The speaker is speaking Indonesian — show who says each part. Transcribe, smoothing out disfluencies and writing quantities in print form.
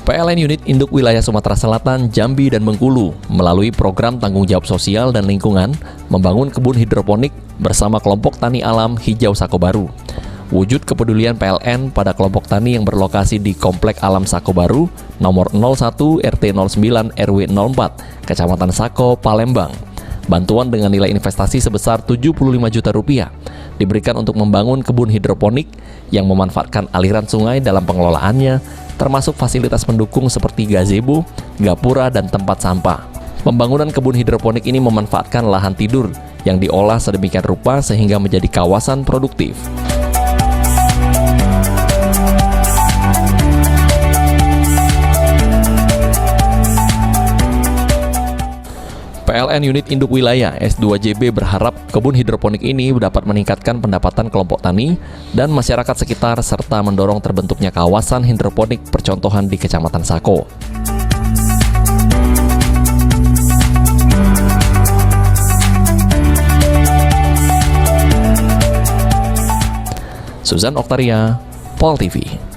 Speaker 1: PLN Unit Induk Wilayah Sumatera Selatan, Jambi, dan Bengkulu melalui program tanggung jawab sosial dan lingkungan membangun kebun hidroponik bersama kelompok tani alam Hijau Sakobaru. Wujud kepedulian PLN pada kelompok tani yang berlokasi di Komplek Alam Sakobaru, nomor 01 RT 09 RW 04, Kecamatan Sako, Palembang. Bantuan dengan nilai investasi sebesar Rp75 juta diberikan untuk membangun kebun hidroponik yang memanfaatkan aliran sungai dalam pengelolaannya, termasuk fasilitas pendukung seperti gazebo, gapura, dan tempat sampah. Pembangunan kebun hidroponik ini memanfaatkan lahan tidur yang diolah sedemikian rupa sehingga menjadi kawasan produktif. PLN Unit Induk Wilayah S2JB berharap kebun hidroponik ini dapat meningkatkan pendapatan kelompok tani dan masyarakat sekitar serta mendorong terbentuknya kawasan hidroponik percontohan di Kecamatan Sako. Suzan Oktaria, Pol TV.